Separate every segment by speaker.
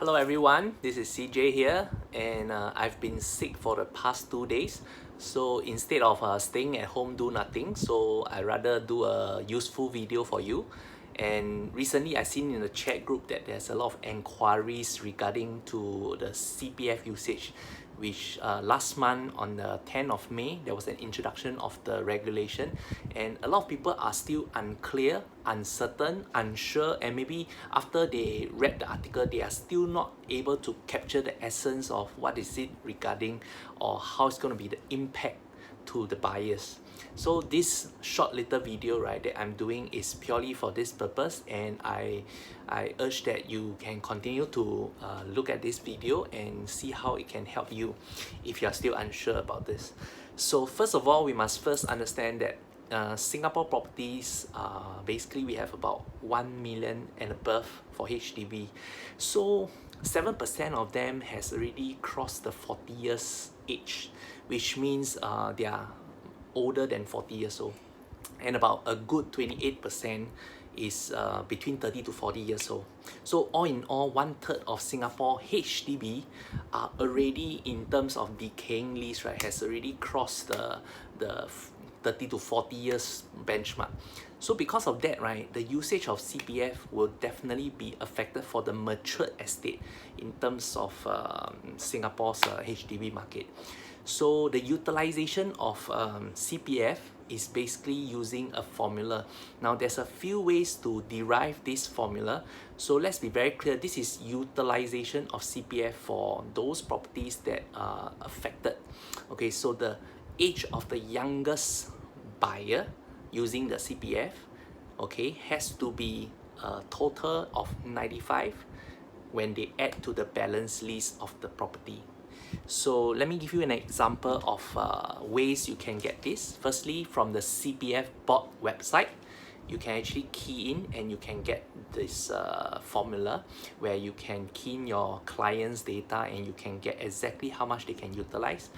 Speaker 1: Hello everyone, this is CJ here, and I've been sick for the past 2 days. So instead of staying at home do nothing, so I rather do a useful video for you. And recently I seen in the chat group that there's a lot of enquiries regarding to the CPF usage, which last month on the 10th of May there was an introduction of the regulation, and a lot of people are still unclear, uncertain, unsure, and maybe after they read the article they are still not able to capture the essence of what is it regarding or how it's going to be the impact to the buyers. So this short little video, right, that I'm doing is purely for this purpose, and I urge that you can continue to look at this video and see how it can help you if you're still unsure about this. So first of all, we must first understand that Singapore properties, basically we have about 1 million and above for HDB. So 7% of them has already crossed the 40 years age, which means they are older than 40 years old, and about a good 28% is between 30 to 40 years old. So all in all, 1/3 of Singapore HDB are already, in terms of decaying lease, right, has already crossed the 30 to 40 years benchmark. So because of that, right, the usage of CPF will definitely be affected for the matured estate in terms of Singapore's HDB market. So the utilization of CPF is basically using a formula. Now there's a few ways to derive this formula. So let's be very clear, this is utilization of CPF for those properties that are affected. Okay, so the age of the youngest buyer using the CPF, okay, has to be a total of 95 when they add to the balance lease of the property. So let me give you an example of ways you can get this. Firstly, from the CPF board website, you can actually key in and you can get this formula where you can key in your client's data and you can get exactly how much they can utilize.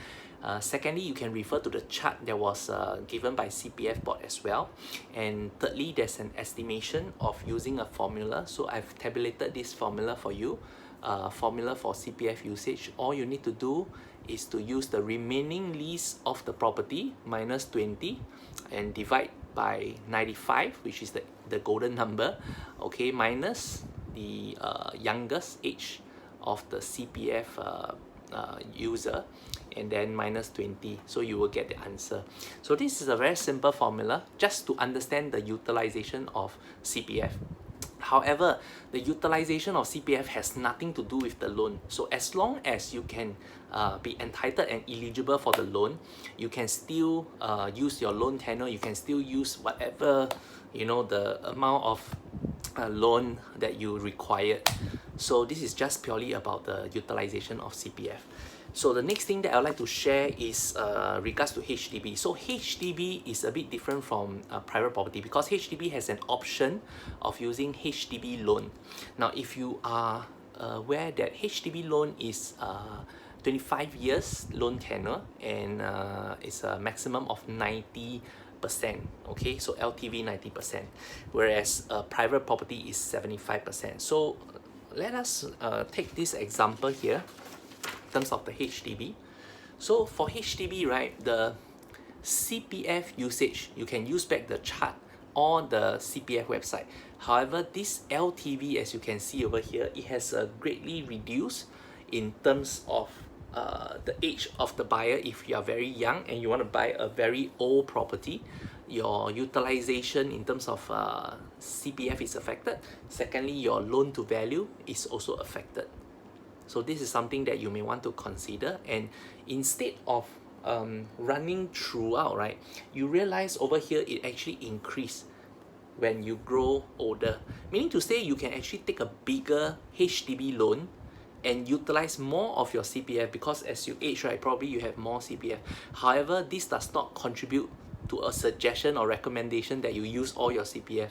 Speaker 1: Secondly, you can refer to the chart that was given by CPF board as well. And thirdly, there's an estimation of using a formula. So I've tabulated this formula for you. Formula for CPF usage. All you need to do is to use the remaining lease of the property minus 20 and divide by 95, which is the golden number, okay, minus the youngest age of the CPF user, and then minus 20, so you will get the answer. So this is a very simple formula just to understand the utilization of CPF. However, the utilization of CPF has nothing to do with the loan. So as long as you can be entitled and eligible for the loan, you can still use your loan tenure, you can still use whatever, you know, the amount of loan that you required. So this is just purely about the utilization of CPF. So the next thing that I'd like to share is regards to HDB. So HDB is a bit different from private property because HDB has an option of using HDB loan. Now if you are aware that HDB loan is 25 years loan tenure, and it's a maximum of 90%, okay, so LTV 90%, whereas private property is 75%. So let us take this example here in terms of the HDB. So for HDB, right, the CPF usage, you can use back the chart on the CPF website. However, this LTV, as you can see over here, it has greatly reduced in terms of the age of the buyer. If you are very young and you want to buy a very old property, your utilization in terms of CPF is affected. Secondly, your loan to value is also affected. So this is something that you may want to consider, and instead of running throughout, right, you realize over here it actually increase when you grow older, meaning to say you can actually take a bigger HDB loan and utilize more of your CPF, because as you age, right, probably you have more CPF. However, this does not contribute to a suggestion or recommendation that you use all your CPF.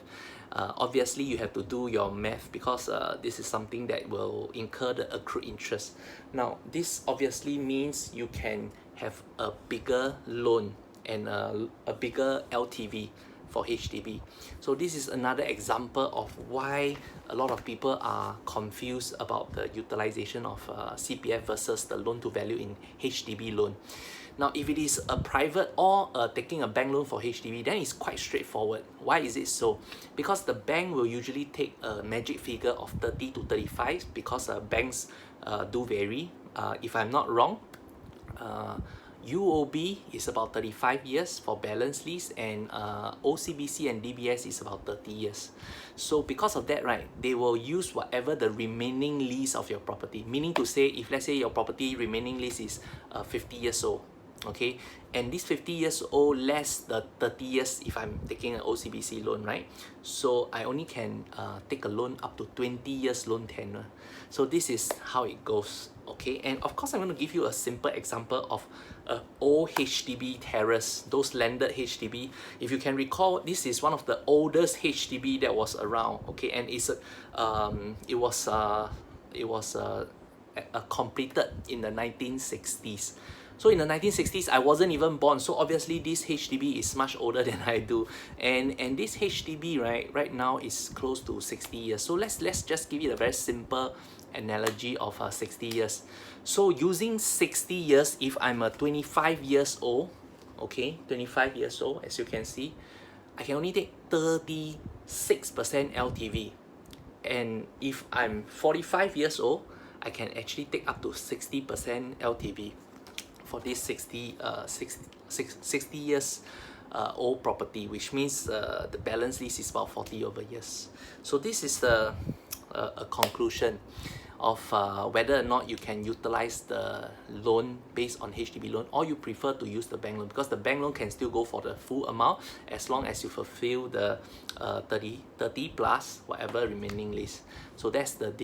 Speaker 1: Obviously you have to do your math, because this is something that will incur the accrued interest. Now this obviously means you can have a bigger loan and a bigger LTV for HDB. So this is another example of why a lot of people are confused about the utilization of CPF versus the loan to value in HDB loan. Now, if it is a private or taking a bank loan for HDB, then it's quite straightforward. Why is it so? Because the bank will usually take a magic figure of 30 to 35 because banks do vary. If I'm not wrong, UOB is about 35 years for balance lease, and OCBC and DBS is about 30 years. So because of that, right, they will use whatever the remaining lease of your property. Meaning to say, if let's say your property remaining lease is 50 years old, okay, and this 50 years old less the 30 years if I'm taking an OCBC loan, right? So I only can take a loan up to 20 years loan tenure. So this is how it goes, okay? And of course, I'm going to give you a simple example of old HDB terrace, those landed HDB. If you can recall, this is one of the oldest HDB that was around, okay? And it was completed in the 1960s. So in the 1960s, I wasn't even born. So obviously this HDB is much older than I do. And this HDB right now is close to 60 years. So let's just give it a very simple analogy of 60 years. So using 60 years, if I'm a 25 years old, okay, 25 years old, as you can see, I can only take 36% LTV. And if I'm 45 years old, I can actually take up to 60% LTV for this 60 years old property, which means the balance lease is about 40 over years. So this is a conclusion of whether or not you can utilize the loan based on HDB loan, or you prefer to use the bank loan, because the bank loan can still go for the full amount as long as you fulfill the 30 plus whatever remaining lease. So that's the